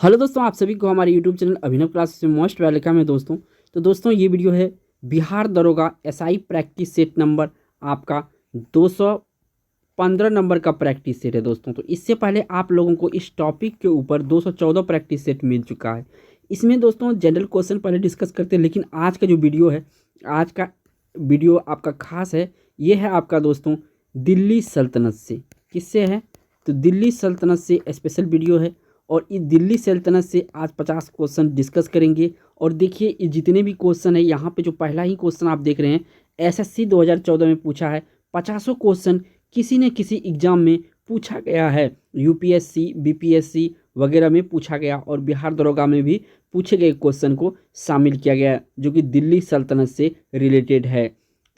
Hello दोस्तों, आप सभी को हमारे यूट्यूब चैनल अभिनव क्लासेस में मोस्ट वेलकम है दोस्तों। तो दोस्तों ये वीडियो है बिहार दरोगा एसआई प्रैक्टिस सेट नंबर आपका 215 नंबर का प्रैक्टिस सेट है दोस्तों। तो इससे पहले आप लोगों को इस टॉपिक के ऊपर 214 प्रैक्टिस सेट मिल चुका है। इसमें दोस्तों जनरल क्वेश्चन पहले डिस्कस करते हैं, लेकिन आज का जो वीडियो है, आज का वीडियो आपका खास है। ये है आपका दोस्तों दिल्ली सल्तनत से। किससे है? तो दिल्ली सल्तनत से स्पेशल वीडियो है। और इस दिल्ली सल्तनत से आज 50 क्वेश्चन डिस्कस करेंगे। और देखिए ये जितने भी क्वेश्चन है, यहाँ पे जो पहला ही क्वेश्चन आप देख रहे हैं एसएससी 2014 में पूछा है। 50 क्वेश्चन किसी न किसी एग्जाम में पूछा गया है, यूपीएससी बीपीएससी वगैरह में पूछा गया, और बिहार दरोगा में भी पूछे गए क्वेश्चन को शामिल किया गया जो कि दिल्ली सल्तनत से रिलेटेड है।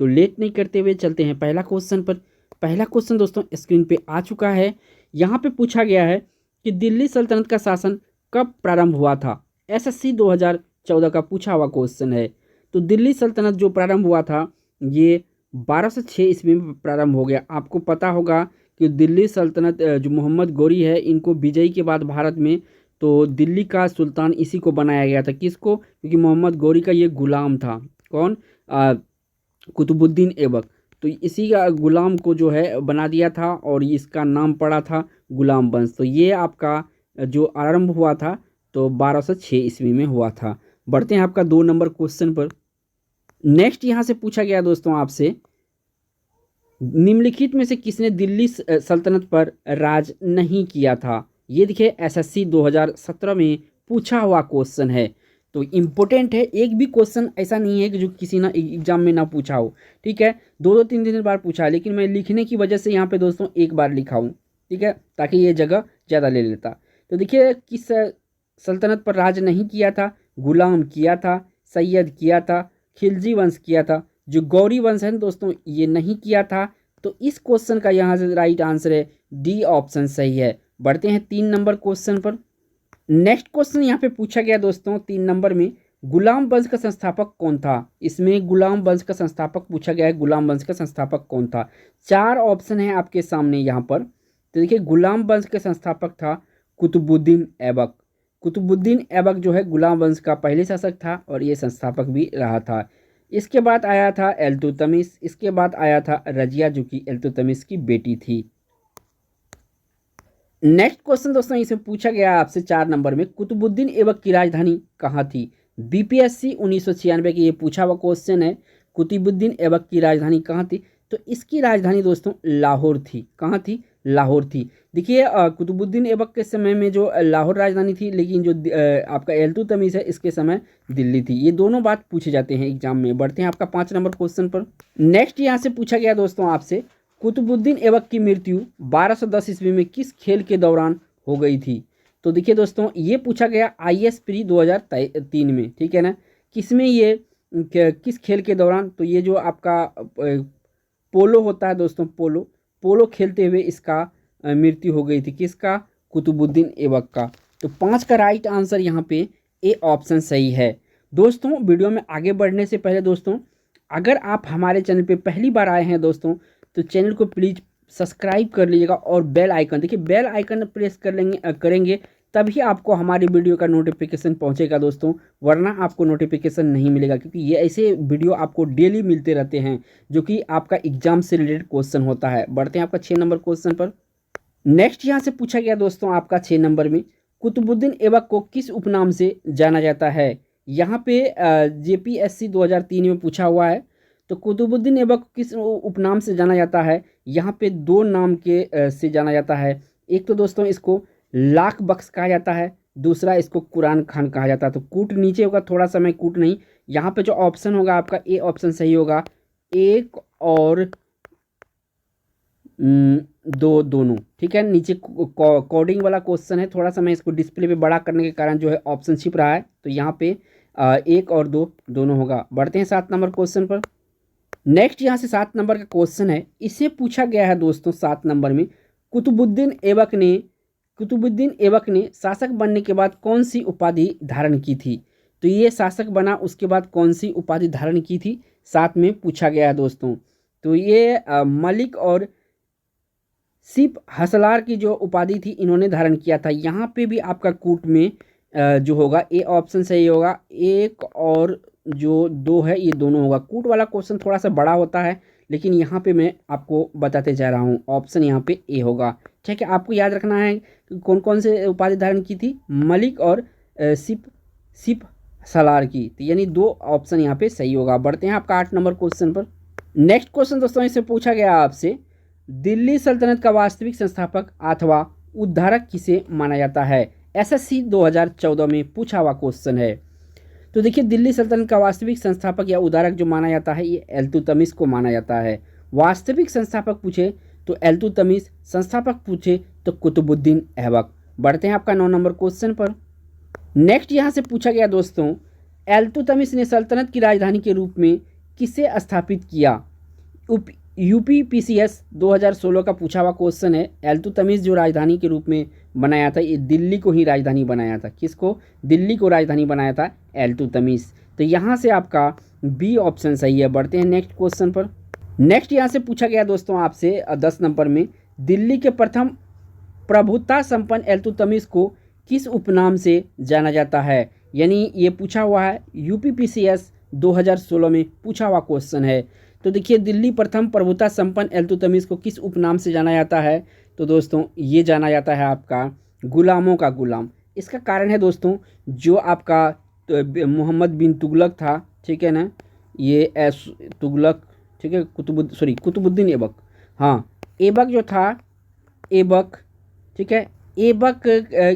तो लेट नहीं करते हुए चलते हैं पहला क्वेश्चन पर। पहला क्वेश्चन दोस्तों स्क्रीन पे आ चुका है। यहाँ पे पूछा गया है कि दिल्ली सल्तनत का शासन कब प्रारंभ हुआ था। एसएससी 2014 का पूछा हुआ क्वेश्चन है। तो दिल्ली सल्तनत जो प्रारंभ हुआ था ये 1206 ईस्वी में प्रारंभ हो गया। आपको पता होगा कि दिल्ली सल्तनत जो मोहम्मद गौरी है, इनको विजय के बाद भारत में तो दिल्ली का सुल्तान इसी को बनाया गया था। किसको? क्योंकि मोहम्मद गौरी का ये गुलाम था। कौन? कुतुबुद्दीन ऐबक। तो इसी का गुलाम को जो है बना दिया था और इसका नाम पड़ा था गुलाम वंश। तो ये आपका जो आरंभ हुआ था तो 1206 ईस्वी में हुआ था। बढ़ते हैं आपका 2 नंबर क्वेश्चन पर। नेक्स्ट यहाँ से पूछा गया दोस्तों आपसे, निम्नलिखित में से किसने दिल्ली सल्तनत पर राज नहीं किया था। ये देखिए एसएससी 2017 में पूछा हुआ क्वेश्चन है। तो इम्पोर्टेंट है, एक भी क्वेश्चन ऐसा नहीं है कि जो किसी ना एग्जाम में ना पूछा हो। ठीक है, दो दो तीन तीन बार पूछा है, लेकिन मैं लिखने की वजह से यहाँ पे दोस्तों एक बार लिखा हूँ। ठीक है, ताकि ये जगह ज़्यादा ले लेता। तो देखिए किस सल्तनत पर राज नहीं किया था। गुलाम किया था, सैयद किया था, खिलजी वंश किया था। जो गौरी वंश है ना दोस्तों, ये नहीं किया था। तो इस क्वेश्चन का यहाँ से राइट आंसर है डी ऑप्शन सही है। बढ़ते हैं 3 नंबर क्वेश्चन पर। नेक्स्ट क्वेश्चन यहाँ पे पूछा गया दोस्तों 3 नंबर में, गुलाम वंश का संस्थापक कौन था। इसमें गुलाम वंश का संस्थापक पूछा गया है। गुलाम वंश का संस्थापक कौन था? 4 ऑप्शन है आपके सामने यहाँ पर। तो देखिए गुलाम वंश के संस्थापक था कुतुबुद्दीन ऐबक। कुतुबुद्दीन ऐबक जो है गुलाम वंश का पहले शासक था और ये संस्थापक भी रहा था। इसके बाद आया था इल्तुतमिश। इसके बाद आया था रजिया जो कि इल्तुतमिश की बेटी थी। नेक्स्ट क्वेश्चन दोस्तों इसमें पूछा गया आपसे 4 नंबर में, कुतुबुद्दीन ऐबक की राजधानी कहाँ थी। बीपीएससी 1996 की ये पूछा हुआ क्वेश्चन है। कुतुबुद्दीन ऐबक की राजधानी कहाँ थी? तो इसकी राजधानी दोस्तों लाहौर थी। कहाँ थी? लाहौर थी। देखिए कुतुबुद्दीन ऐबक के समय में जो लाहौर राजधानी थी, लेकिन जो आपका इल्तुतमिश है इसके समय दिल्ली थी। ये दोनों बात पूछे जाते हैं एग्जाम में। बढ़ते हैं आपका 5 नंबर क्वेश्चन पर। नेक्स्ट यहाँ से पूछा गया दोस्तों आपसे, कुतुबुद्दीन ऐबक की मृत्यु 1210 ईस्वी में किस खेल के दौरान हो गई थी। तो देखिए दोस्तों ये पूछा गया आईएएस प्री 2003 में। ठीक है ना, किसमें ये किस खेल के दौरान? तो ये जो आपका पोलो होता है दोस्तों, पोलो पोलो खेलते हुए इसका मृत्यु हो गई थी। किसका? कुतुबुद्दीन ऐबक का। तो 5 का राइट आंसर यहाँ पे ए ऑप्शन सही है। दोस्तों वीडियो में आगे बढ़ने से पहले दोस्तों, अगर आप हमारे चैनल पे पहली बार आए हैं दोस्तों, तो चैनल को प्लीज़ सब्सक्राइब कर लीजिएगा और बेल आइकन, देखिए बेल आइकन प्रेस करेंगे तभी आपको हमारी वीडियो का नोटिफिकेशन पहुंचेगा दोस्तों, वरना आपको नोटिफिकेशन नहीं मिलेगा। क्योंकि ये ऐसे वीडियो आपको डेली मिलते रहते हैं जो कि आपका एग्जाम से रिलेटेड क्वेश्चन होता है। बढ़ते हैं आपका 6 नंबर क्वेश्चन पर। नेक्स्ट यहाँ से पूछा गया दोस्तों आपका 6 नंबर में, कुतुबुद्दीन ऐबक को किस उपनाम से जाना जाता है। यहाँ पे जेपीएससी 2003 में पूछा हुआ है। तो कुतुबुद्दीन ऐबक को किस उपनाम से जाना जाता है? यहाँ पे 2 नाम के से जाना जाता है। एक तो दोस्तों इसको लाख बख्श कहा जाता है, दूसरा इसको कुरान खान कहा जाता है। तो कूट नीचे होगा थोड़ा सा, मैं कूट नहीं। यहाँ पे जो ऑप्शन होगा आपका ए ऑप्शन सही होगा। एक और दोनों। ठीक है, नीचे कोडिंग वाला क्वेश्चन है, थोड़ा सा मैं इसको डिस्प्ले पे बड़ा करने के कारण जो है ऑप्शन छिप रहा है। तो यहाँ पे 1 और 2 दोनों होगा। बढ़ते हैं 7 नंबर क्वेश्चन पर। नेक्स्ट यहाँ से 7 नंबर का क्वेश्चन है। इसे पूछा गया है दोस्तों 7 नंबर में, कुतुबुद्दीन ऐबक ने कुतुबुद्दीन ऐबक ने शासक बनने के बाद कौन सी उपाधि धारण की थी। तो ये शासक बना उसके बाद कौन सी उपाधि धारण की थी, साथ में पूछा गया है दोस्तों। तो ये मलिक और सिप हसलार की जो उपाधि थी इन्होंने धारण किया था। यहाँ पे भी आपका कूट में जो होगा ए ऑप्शन सही होगा। एक और जो दो है ये दोनों होगा। कूट वाला क्वेश्चन थोड़ा सा बड़ा होता है, लेकिन यहाँ पे मैं आपको बताते जा रहा हूँ, ऑप्शन यहाँ पे ए होगा। ठीक है, आपको याद रखना है कि कौन कौन से उपाधि धारण की थी, मलिक और सिप सिप सलार की, तो यानी दो ऑप्शन यहाँ पे सही होगा। बढ़ते हैं आपका 8 नंबर क्वेश्चन पर। नेक्स्ट क्वेश्चन दोस्तों इससे पूछा गया आपसे, दिल्ली सल्तनत का वास्तविक संस्थापक अथवा उद्धारक किसे माना जाता है। एसएससी 2014 में पूछा हुआ क्वेश्चन है। तो देखिए, दिल्ली सल्तनत का वास्तविक संस्थापक या उद्धारक जो माना जाता है ये इल्तुतमिश को माना जाता है। वास्तविक संस्थापक पूछे तो इल्तुतमिश, संस्थापक पूछे तो कुतुबुद्दीन ऐबक। बढ़ते हैं आपका 9 नंबर क्वेश्चन पर। नेक्स्ट यहाँ से पूछा गया दोस्तों, इल्तुतमिश ने सल्तनत की राजधानी के रूप में किसे स्थापित किया। यूपीपीसीएस 2016 का पूछा हुआ क्वेश्चन है। इल्तुतमिश जो राजधानी के रूप में बनाया था ये दिल्ली को ही राजधानी बनाया था। किसको, दिल्ली को राजधानी बनाया था इल्तुतमिश। तो यहाँ से आपका बी ऑप्शन सही है। बढ़ते हैं नेक्स्ट क्वेश्चन पर। नेक्स्ट यहाँ से पूछा गया दोस्तों आपसे 10 नंबर में, दिल्ली के प्रथम प्रभुता संपन्न इल्तुतमिश को किस उपनाम से जाना जाता है। यानी ये पूछा हुआ है, यूपीपीसीएस 2016 में पूछा हुआ क्वेश्चन है। तो देखिए, दिल्ली प्रथम प्रभुता संपन्न इल्तुतमिश को किस उपनाम से जाना जाता है। तो दोस्तों ये जाना जाता है आपका गुलामों का गुलाम। इसका कारण है दोस्तों, जो आपका मोहम्मद बिन तुगलक था, ठीक है ना, ये एस तुगलक, ठीक है, कुतुबुद्दीन ऐबक, हाँ ऐबक जो था, ऐबक, ठीक है, ऐबक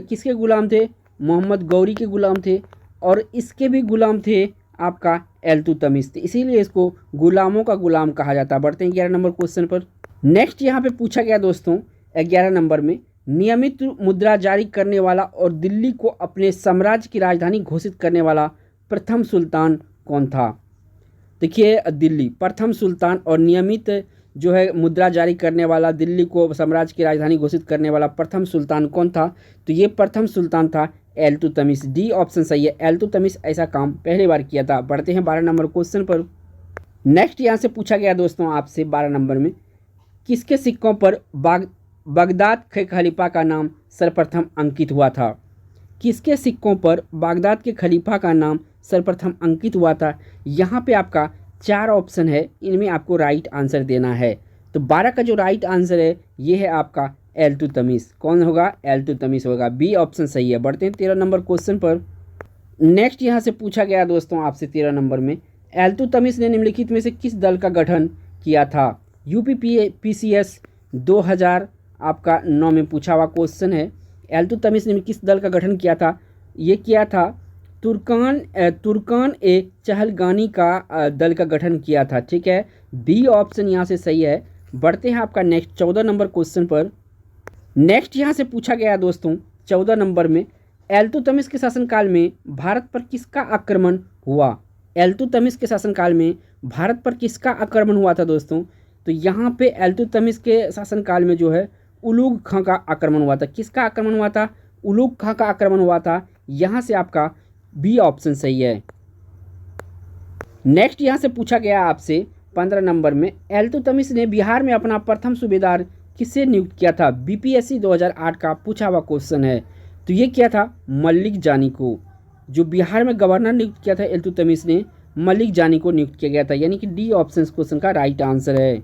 किसके गुलाम थे, मोहम्मद गौरी के गुलाम थे, और इसके भी गुलाम थे आपका इल्तुतमिश, इसीलिए इसको गुलामों का गुलाम कहा जाता है। बढ़ते हैं 11 नंबर क्वेश्चन पर। नेक्स्ट यहाँ पे पूछा गया दोस्तों 11 नंबर में, नियमित मुद्रा जारी करने वाला और दिल्ली को अपने साम्राज्य की राजधानी घोषित करने वाला प्रथम सुल्तान कौन था। देखिए, दिल्ली प्रथम सुल्तान और नियमित जो है मुद्रा जारी करने वाला, दिल्ली को साम्राज्य की राजधानी घोषित करने वाला प्रथम सुल्तान कौन था। तो ये प्रथम सुल्तान था इल्तुतमिश। डी ऑप्शन सही है, इल्तुतमिश ऐसा काम पहली बार किया था। बढ़ते हैं 12 नंबर क्वेश्चन पर। नेक्स्ट यहाँ से पूछा गया दोस्तों आपसे 12 नंबर में, किसके सिक्कों पर बगदाद के खलीफा का नाम सर्वप्रथम अंकित हुआ था। किसके सिक्कों पर बगदाद के खलीफा का नाम सर्वप्रथम अंकित हुआ था। यहाँ पे आपका 4 ऑप्शन है, इनमें आपको राइट आंसर देना है। तो 12 का जो राइट आंसर है ये है आपका इल्तुतमिश। कौन होगा, इल्तुतमिश होगा। बी ऑप्शन सही है। बढ़ते हैं 13 नंबर क्वेश्चन पर। नेक्स्ट यहाँ से पूछा गया दोस्तों आपसे 13 नंबर में, इल्तुतमिश ने निम्नलिखित में से किस दल का गठन किया था। यूपीपीसीएस 2000 आपका 9 में पूछा हुआ क्वेश्चन है। इल्तुतमिश ने किस दल का गठन किया था। ये किया था तुर्कान ए चहलगानी का दल का गठन किया था। ठीक है, बी ऑप्शन यहाँ से सही है। बढ़ते हैं आपका नेक्स्ट 14 नंबर क्वेश्चन पर। नेक्स्ट यहाँ से पूछा गया दोस्तों 14 नंबर में, इल्तुतमिश के शासनकाल में भारत पर किसका आक्रमण हुआ। इल्तुतमिश के शासनकाल में भारत पर किसका आक्रमण हुआ था दोस्तों। तो यहाँ पे इल्तुतमिश के शासनकाल में जो है उलुग खां का आक्रमण हुआ था। किसका आक्रमण हुआ था, उलुग खां का आक्रमण हुआ था। यहाँ से आपका बी ऑप्शन सही है। नेक्स्ट यहाँ से पूछा गया आपसे 15 नंबर में, इल्तुतमिश ने बिहार में अपना प्रथम सूबेदार किससे नियुक्त किया था। बीपीएससी 2008 का पूछा हुआ क्वेश्चन है। तो ये किया था मलिक जानी को। जो बिहार में गवर्नर नियुक्त किया था इल्तुतमिश ने, मलिक जानी को नियुक्त किया गया था। यानी कि डी ऑप्शन क्वेश्चन का राइट आंसर है।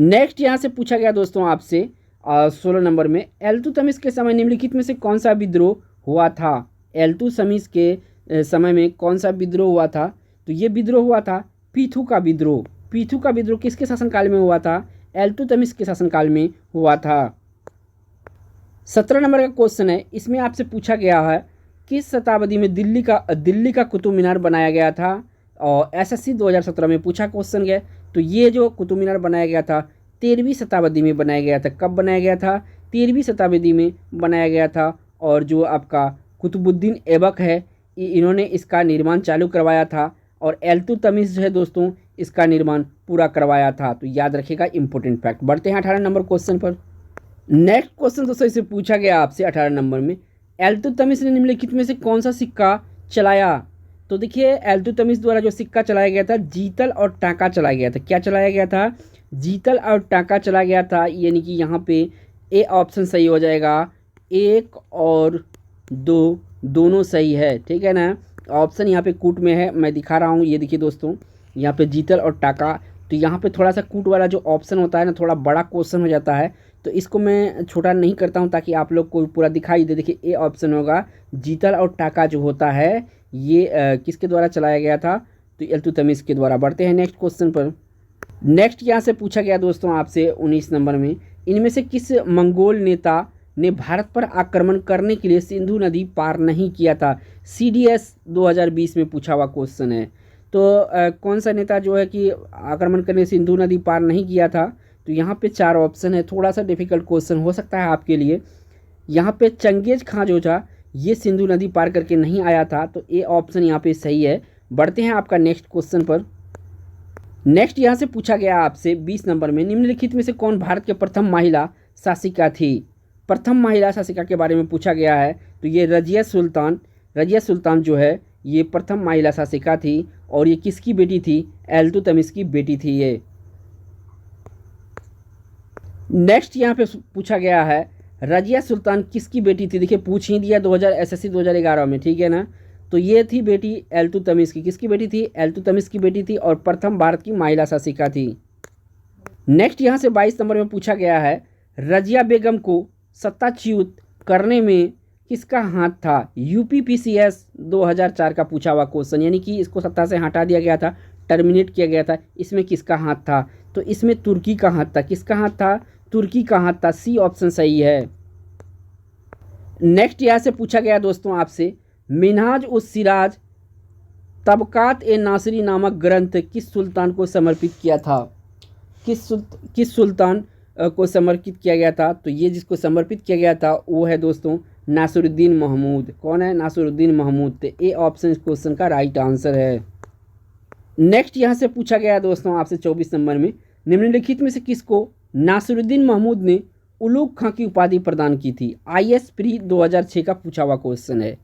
नेक्स्ट यहाँ से पूछा गया दोस्तों आपसे 16 नंबर में, इल्तुतमिश के समय निम्नलिखित में से कौन सा विद्रोह हुआ था। इल्तुतमिश के समय में कौन सा विद्रोह हुआ था। तो ये विद्रोह हुआ था पीथू का विद्रोह। पीथू का विद्रोह किसके शासनकाल में हुआ था, इल्तुतमिश के शासनकाल में हुआ था। 17 नंबर का क्वेश्चन है, इसमें आपसे पूछा गया है किस शताब्दी में दिल्ली का कुतुब मीनार बनाया गया था। और एसएससी 2017 में पूछा क्वेश्चन गया। तो ये जो कुतुब मीनार बनाया गया था 13वीं शताब्दी में बनाया गया था। कब बनाया गया था, 13वीं शताब्दी में बनाया गया था। और जो आपका कुतुबुद्दीन ऐबक है इन्होंने इसका निर्माण चालू करवाया था। और इल्तुतमिश जो है दोस्तों इसका निर्माण पूरा करवाया था। तो याद रखिएगा, इंपॉर्टेंट फैक्ट। बढ़ते हैं 18 नंबर क्वेश्चन पर। नेक्स्ट क्वेश्चन दोस्तों इसे पूछा गया आपसे 18 नंबर में, इल्तुतमिश ने निम्नलिखित में से कौन सा सिक्का चलाया। तो देखिए, इल्तुतमिश द्वारा जो सिक्का चलाया गया था जीतल और टाँका चलाया गया था। क्या चलाया गया था, जीतल और टाँका चलाया गया था। यानी कि यहाँ पे ए ऑप्शन सही हो जाएगा। 1 और 2 दोनों सही है, ठीक है ना। ऑप्शन यहाँ पे कूट में है, मैं दिखा रहा हूँ, ये देखिए दोस्तों, यहाँ पे जीतल और टाका। तो यहाँ पे थोड़ा सा कूट वाला जो ऑप्शन होता है ना, थोड़ा बड़ा क्वेश्चन हो जाता है, तो इसको मैं छोटा नहीं करता हूँ ताकि आप लोग को पूरा दिखाई दे। देखिए ए ऑप्शन होगा, जीतल और टाका जो होता है ये किसके द्वारा चलाया गया था, तो इल्तुतमिश के द्वारा। बढ़ते हैं नेक्स्ट क्वेश्चन पर। नेक्स्ट यहाँ से पूछा गया दोस्तों आपसे 19 नंबर में, इनमें से किस मंगोल नेता ने भारत पर आक्रमण करने के लिए सिंधु नदी पार नहीं किया था। CDS 2020 में पूछा हुआ क्वेश्चन है। तो कौन सा नेता जो है कि आक्रमण करने सिंधु नदी पार नहीं किया था, तो यहाँ पे 4 ऑप्शन है, थोड़ा सा डिफिकल्ट क्वेश्चन हो सकता है आपके लिए। यहाँ पे चंगेज खां जो था ये सिंधु नदी पार करके नहीं आया था, तो ए ऑप्शन यहाँ पे सही है। बढ़ते हैं आपका नेक्स्ट क्वेश्चन पर। नेक्स्ट यहाँ से पूछा गया आपसे 20 नंबर में, निम्नलिखित में से कौन भारत के प्रथम महिला शासिका थी। प्रथम महिला शासिका के बारे में पूछा गया है, तो ये रजिया सुल्तान जो है ये प्रथम महिला शासिका थी, और ये किसकी बेटी थी, इल्तुतमिश की बेटी थी ये। नेक्स्ट यहाँ पे पूछा गया है, रजिया सुल्तान किसकी बेटी थी। देखिए पूछ ही दिया SSC 2011 में, ठीक है ना। तो ये थी बेटी इल्तुतमिश की, किसकी बेटी थी, इल्तुतमिश की बेटी थी, और प्रथम भारत की महिला शासिका थी। नेक्स्ट यहाँ से 22 नंबर में पूछा गया है, रजिया बेगम को सत्ताच्युत करने में किसका हाथ था। UPPCS 2004 का पूछा हुआ क्वेश्चन, यानी कि इसको सत्ता से हटा दिया गया था, टर्मिनेट किया गया था, इसमें किसका हाथ था, तो इसमें तुर्की का हाथ था। किसका हाथ था, तुर्की का हाथ था, C ऑप्शन सही है। नेक्स्ट यहाँ से पूछा गया दोस्तों आपसे, मिन्हाज उस सिराज तबकात ए नासिरी नामक ग्रंथ किस सुल्तान को समर्पित किया था। किस सुल्तान को समर्पित किया गया था, तो ये जिसको समर्पित किया गया था वो है दोस्तों नासिरुद्दीन महमूद। कौन है, नासिरुद्दीन महमूद। तो ए ऑप्शन इस क्वेश्चन का राइट आंसर है। नेक्स्ट यहाँ से पूछा गया दोस्तों आपसे 24 नंबर में, निम्नलिखित में से किसको नासिरुद्दीन महमूद ने उलूग खां की उपाधि प्रदान की थी। IS प्री 2006 का पूछा हुआ क्वेश्चन है।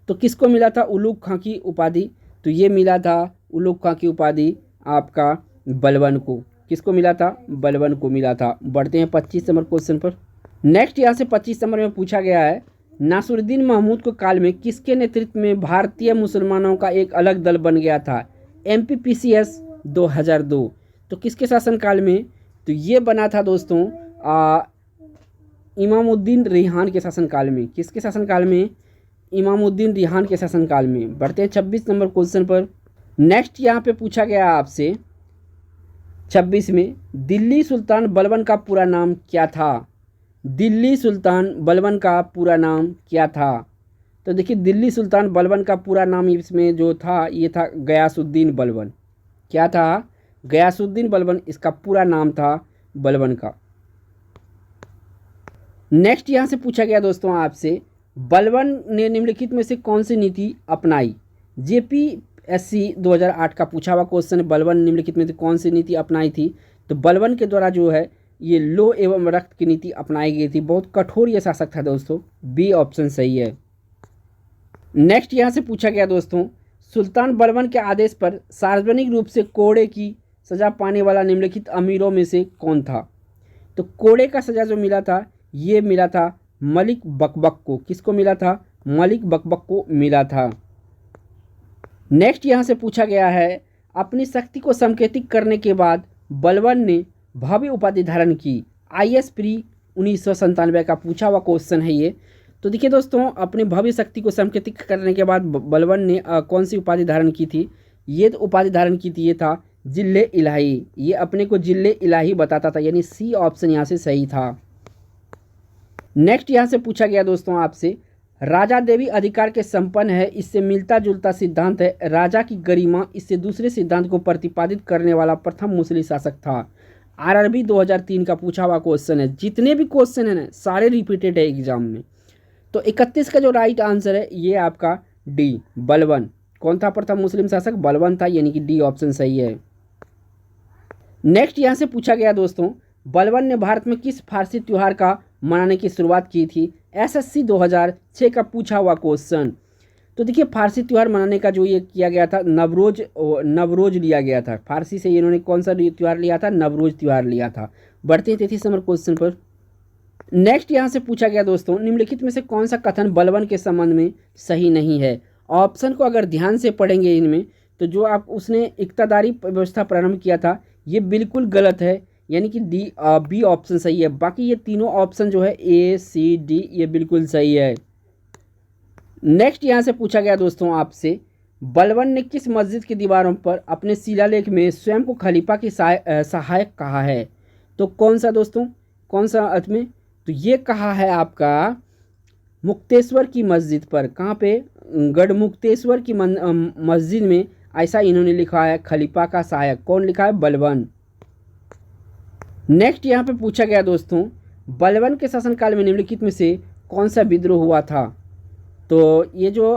तो किसको मिला था उलूग खां की उपाधि, तो ये मिला था उलूग खां की उपाधि आपका बलबन को। किसको मिला था, बलबन को मिला था। बढ़ते हैं 25 नंबर क्वेश्चन पर। नेक्स्ट यहाँ से 25 नंबर में पूछा गया है, नासिरुद्दीन महमूद के काल में किसके नेतृत्व में भारतीय मुसलमानों का एक अलग दल बन गया था। MPPCS 2002। तो किसके शासनकाल में, तो ये बना था दोस्तों इमामुद्दीन रिहान के शासनकाल में। किसके शासनकाल में, इमामुद्दीन रिहान के शासनकाल में। बढ़ते हैं 26 नंबर क्वेश्चन पर। नेक्स्ट यहाँ पे पूछा गया आपसे 26 में, दिल्ली सुल्तान बलबन का पूरा नाम क्या था। दिल्ली सुल्तान बलबन का पूरा नाम क्या था, तो देखिए दिल्ली सुल्तान बलबन का पूरा नाम इसमें जो था ये था गयासुद्दीन बलबन। क्या था, गयासुद्दीन बलबन इसका पूरा नाम था बलबन का। नेक्स्ट यहाँ से पूछा गया दोस्तों आपसे, बलबन ने निम्नलिखित में से कौन सी नीति अपनाई। JPSC 2008 का पूछा हुआ क्वेश्चन है, बलबन निम्नलिखित में से कौन सी नीति अपनाई थी। तो बलबन के द्वारा जो है ये लो एवं रक्त की नीति अपनाई गई थी। बहुत कठोर ये शासक था दोस्तों, B ऑप्शन सही है। नेक्स्ट यहाँ से पूछा गया दोस्तों, सुल्तान बलबन के आदेश पर सार्वजनिक रूप से कोड़े की सज़ा पाने वाला निम्नलिखित अमीरों में से कौन था। तो कोड़े का सज़ा जो मिला था ये मिला था मलिक बकबक को। किसको मिला था, मलिक बकबक को मिला था। नेक्स्ट यहाँ से पूछा गया है, अपनी शक्ति को संकेतिक करने के बाद बलबन ने भव्य उपाधि धारण की। IS प्री 1997 का पूछा हुआ क्वेश्चन है ये। तो देखिए दोस्तों, अपने भव्य शक्ति को संकेतिक करने के बाद बलबन ने कौन सी उपाधि धारण की थी। ये उपाधि धारण की थी, ये था जिले इलाही। ये अपने को जिले इलाही बताता था, यानी C ऑप्शन यहाँ से सही था। नेक्स्ट यहाँ से पूछा गया दोस्तों आपसे, राजा देवी अधिकार के संपन्न है, इससे मिलता जुलता सिद्धांत है। राजा की गरिमा, इससे दूसरे सिद्धांत को प्रतिपादित करने वाला प्रथम मुस्लिम शासक था। RRB 2003 का पूछा हुआ क्वेश्चन है। जितने भी क्वेश्चन है ना सारे रिपीटेड है एग्जाम में। तो 31 का जो राइट आंसर है ये आपका D बलबन। कौन था प्रथम मुस्लिम शासक, बलबन था, यानी कि D ऑप्शन सही है। नेक्स्ट यहाँ से पूछा गया दोस्तों, बलबन ने भारत में किस फारसी त्यौहार का मनाने की शुरुआत की थी। SSC 2006 का पूछा हुआ क्वेश्चन। तो देखिए फारसी त्यौहार मनाने का जो ये किया गया था, नवरोज लिया गया था। फारसी से इन्होंने कौन सा त्यौहार लिया था, नवरोज त्यौहार लिया था। बढ़ते हैं 33 नंबर क्वेश्चन पर। नेक्स्ट यहाँ से पूछा गया दोस्तों, निम्नलिखित में से कौन सा कथन बलवन के संबंध में सही नहीं है। ऑप्शन को अगर ध्यान से पढ़ेंगे इनमें, तो जो आप उसने इक्तादारी व्यवस्था प्रारंभ किया था ये बिल्कुल गलत है, यानी कि बी ऑप्शन सही है। बाकी ये तीनों ऑप्शन जो है ए सी डी ये बिल्कुल सही है। नेक्स्ट यहाँ से पूछा गया दोस्तों आपसे, बलवन ने किस मस्जिद की दीवारों पर अपने शिलालेख में स्वयं को खलीफा की सहायक कहा है। तो कौन सा दोस्तों, कौन सा अर्थ में, तो ये कहा है आपका मुक्तेश्वर की मस्जिद पर। कहाँ पे, गढ़मुक्तेश्वर की मस्जिद में ऐसा इन्होंने लिखा है खलीफा का सहायक। कौन लिखा है, बलवन। नेक्स्ट यहाँ पे पूछा गया दोस्तों, बलवन के शासनकाल में निम्नलिखित में से कौन सा विद्रोह हुआ था। तो ये जो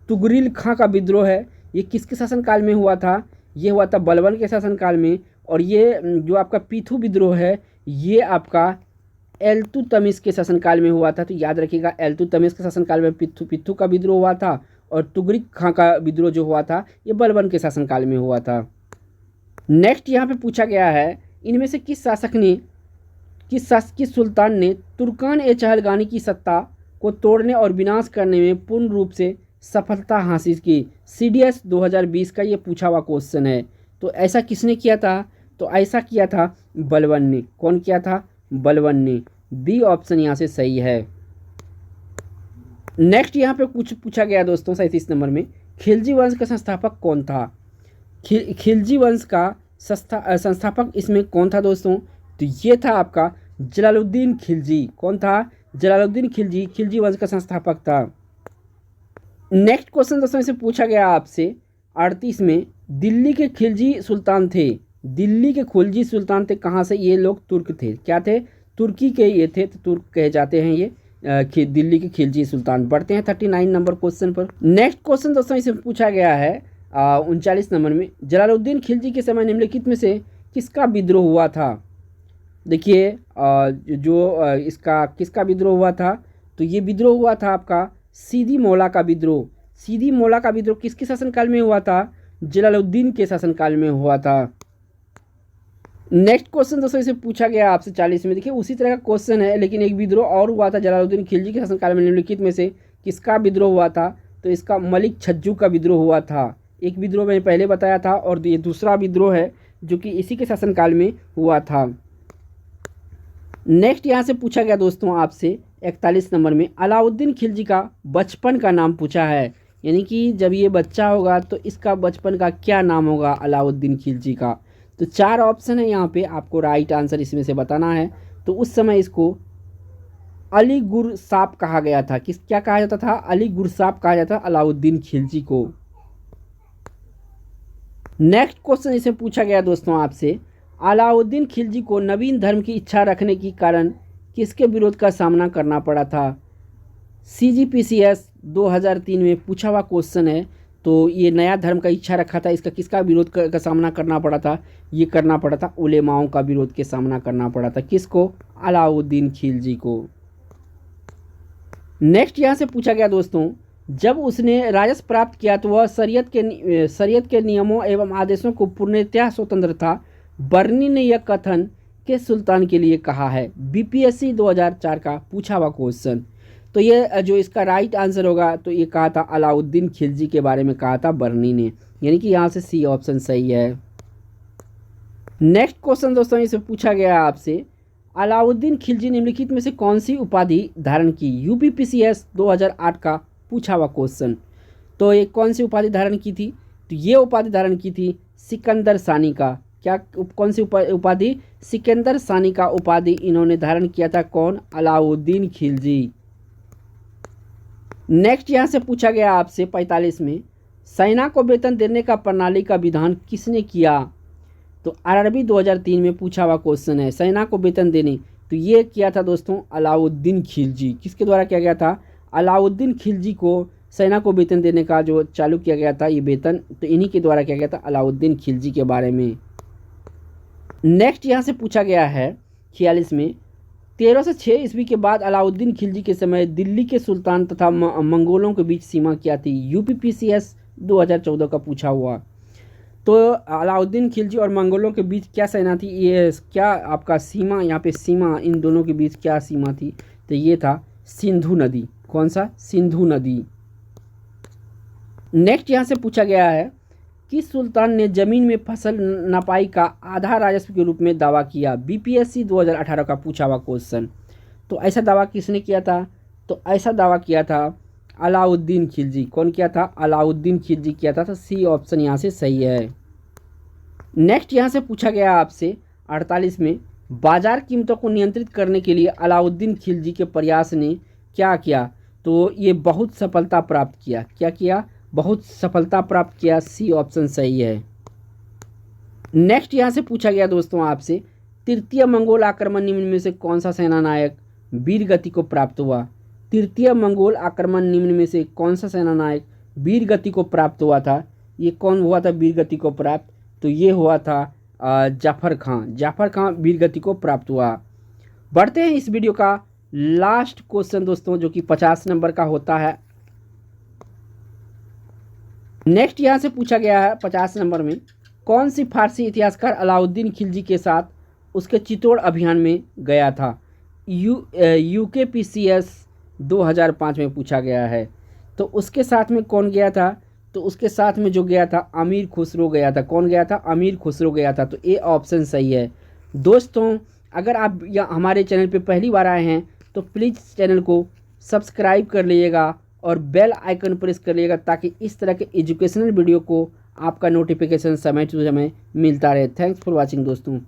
तुगरिल खां का विद्रोह है ये किसके शासनकाल में हुआ था, ये हुआ था बलवन के शासनकाल में। और ये जो आपका पीथू विद्रोह है ये आपका एल्तुतमिश के शासनकाल में हुआ था। तो याद रखिएगा एल्तुतमिश के शासनकाल में पिथु का विद्रोह हुआ था और तुगरिक खां का विद्रोह जो हुआ था ये बलवन के शासनकाल में हुआ था। नेक्स्ट यहाँ पे पूछा गया है, इनमें से किस सुल्तान ने तुर्कान ए चहलगानी की सत्ता को तोड़ने और विनाश करने में पूर्ण रूप से सफलता हासिल की। CDS 2020 का ये पूछा हुआ क्वेश्चन है। तो ऐसा किसने किया था, तो ऐसा किया था बलवन ने। कौन किया था, बलवन ने। बी ऑप्शन यहाँ से सही है। नेक्स्ट यहाँ पे कुछ पूछा गया दोस्तों 37 नंबर में, खिलजी वंश का संस्थापक कौन था। खिलजी वंश का संस्थापक इसमें कौन था दोस्तों, तो ये था आपका जलालुद्दीन खिलजी। कौन था, जलालुद्दीन खिलजी खिलजी वंश का संस्थापक था। नेक्स्ट क्वेश्चन दोस्तों इसे पूछा गया आपसे 38 में, दिल्ली के खिलजी सुल्तान थे। दिल्ली के खिलजी सुल्तान थे कहाँ से, ये लोग तुर्क थे। क्या थे, तुर्की के ये थे, तो तुर्क कहे जाते हैं ये दिल्ली के खिलजी सुल्तान। बढ़ते हैं 39 नंबर क्वेश्चन पर। नेक्स्ट क्वेश्चन दोस्तों इसे पूछा गया है 39 नंबर में, जलालुद्दीन खिलजी के समय निम्नलिखित में से किसका विद्रोह हुआ था। देखिए इसका किसका विद्रोह हुआ था, तो ये विद्रोह हुआ था आपका सीदी मौला का विद्रोह। सीदी मौला का विद्रोह किसके शासनकाल में हुआ था, जलालुद्दीन के शासनकाल में हुआ था। नेक्स्ट क्वेश्चन दोस्तों इसे पूछा गया आपसे 40 में। देखिए उसी तरह का क्वेश्चन है लेकिन एक विद्रोह और हुआ था जलालुद्दीन खिलजी के शासनकाल में, निम्नलिखित में से किसका विद्रोह हुआ था, तो इसका मलिक छज्जू का विद्रोह हुआ था। एक विद्रोह मैंने पहले बताया था और ये दूसरा विद्रोह है जो कि इसी के शासनकाल में हुआ था। नेक्स्ट यहाँ से पूछा गया दोस्तों आपसे 41 नंबर में, अलाउद्दीन खिलजी का बचपन का नाम पूछा है, यानी कि जब ये बच्चा होगा तो इसका बचपन का क्या नाम होगा अलाउद्दीन खिलजी का। तो 4 ऑप्शन है यहाँ पे, आपको राइट आंसर इसमें से बताना है। तो उस समय इसको अली गुरसाप कहा गया था। क्या कहा जाता था, अली गुरसाप कहा जाता था अलाउद्दीन खिलजी को। नेक्स्ट क्वेश्चन इसे पूछा गया दोस्तों आपसे, अलाउद्दीन खिलजी को नवीन धर्म की इच्छा रखने के कारण किसके विरोध का सामना करना पड़ा था। CGPCS 2003 में पूछा हुआ क्वेश्चन है। तो ये नया धर्म का इच्छा रखा था, इसका किसका विरोध का सामना करना पड़ा था, ये करना पड़ा था उलेमाओं का विरोध के सामना करना पड़ा था। किसको, अलाउद्दीन खिलजी को। नेक्स्ट यहाँ से पूछा गया दोस्तों, जब उसने राजस्व प्राप्त किया तो वह शरीयत के नियमों एवं आदेशों को पूर्णतः स्वतंत्र था। बर्नी ने यह कथन किस सुल्तान के लिए कहा है। BPSC 2004 का पूछा हुआ क्वेश्चन। तो ये जो इसका राइट आंसर होगा तो ये कहा था अलाउद्दीन खिलजी के बारे में कहा था बर्नी ने, यानी कि यहाँ से सी ऑप्शन सही है। नेक्स्ट क्वेश्चन दोस्तों इसे पूछा गया आपसे, अलाउद्दीन खिलजी निम्नलिखित में से कौन सी उपाधि धारण की। UPPCS 2008 का पूछा हुआ क्वेश्चन। तो ये कौन सी उपाधि धारण की थी, तो ये उपाधि धारण की थी सिकंदर सानी का। क्या कौन सी उपाधि, सिकंदर सानी का उपाधि इन्होंने धारण किया था। कौन, अलाउद्दीन खिलजी। नेक्स्ट यहाँ से पूछा गया आपसे 45 में, सेना को वेतन देने का प्रणाली का विधान किसने किया। तो RRB 2003 में पूछा हुआ क्वेश्चन है, सेना को वेतन देने, तो ये किया था दोस्तों अलाउद्दीन खिलजी। किसके द्वारा किया गया था, अलाउद्दीन खिलजी को सेना को वेतन देने का जो चालू किया गया था ये वेतन, तो इन्हीं के द्वारा किया गया था अलाउद्दीन खिलजी के बारे में। नेक्स्ट यहाँ से पूछा गया है 46 में, 1306 ईस्वी के बाद अलाउद्दीन खिलजी के समय दिल्ली के सुल्तान तथा मंगोलों के बीच सीमा क्या थी। UPPCS 2014 का पूछा हुआ। तो अलाउद्दीन खिलजी और मंगोलों के बीच क्या सेना थी, ये क्या आपका सीमा, यहाँ पे सीमा इन दोनों के बीच क्या सीमा थी, तो ये था सिंधु नदी। कौन सा? सिंधु नदी। नेक्स्ट यहाँ से पूछा गया है, किस सुल्तान ने ज़मीन में फसल नपाई का आधा राजस्व के रूप में दावा किया? बीपीएससी 2018 का पूछा हुआ क्वेश्चन। तो ऐसा दावा किसने किया था? तो ऐसा दावा किया था अलाउद्दीन खिलजी। कौन किया था? अलाउद्दीन खिलजी किया था। तो सी ऑप्शन यहाँ से सही है। नेक्स्ट यहाँ से पूछा गया आपसे 48 में, बाजार कीमतों को नियंत्रित करने के लिए अलाउद्दीन खिलजी के प्रयास ने क्या किया? तो ये बहुत सफलता प्राप्त किया। क्या किया? बहुत सफलता प्राप्त किया। सी ऑप्शन सही है। नेक्स्ट यहाँ से पूछा गया दोस्तों आपसे, तृतीय मंगोल आक्रमण निम्न में से कौन सा सेनानायक वीर गति को प्राप्त हुआ? तृतीय मंगोल आक्रमण निम्न में से कौन सा सेनानायक वीर गति को प्राप्त हुआ था? ये कौन हुआ था वीर गति को प्राप्त? तो ये हुआ था जाफर खां। जाफर खां वीर गति को प्राप्त हुआ। बढ़ते हैं इस वीडियो का लास्ट क्वेश्चन दोस्तों, जो कि 50 नंबर का होता है। नेक्स्ट यहाँ से पूछा गया है 50 नंबर में, कौन सी फारसी इतिहासकार अलाउद्दीन खिलजी के साथ उसके चित्तौड़ अभियान में गया था? UKPCS 2005 में पूछा गया है। तो उसके साथ में कौन गया था? तो उसके साथ में जो गया था अमीर खुसरो गया था। कौन गया था? अमीर खुसरो गया था। तो ए ऑप्शन सही है। दोस्तों अगर आप हमारे चैनल पे पहली बार आए हैं तो प्लीज़ चैनल को सब्सक्राइब कर लीजिएगा और बेल आइकन प्रेस कर लीजिएगा, ताकि इस तरह के एजुकेशनल वीडियो को आपका नोटिफिकेशन समय टू समय मिलता रहे। थैंक्स फॉर वॉचिंग दोस्तों।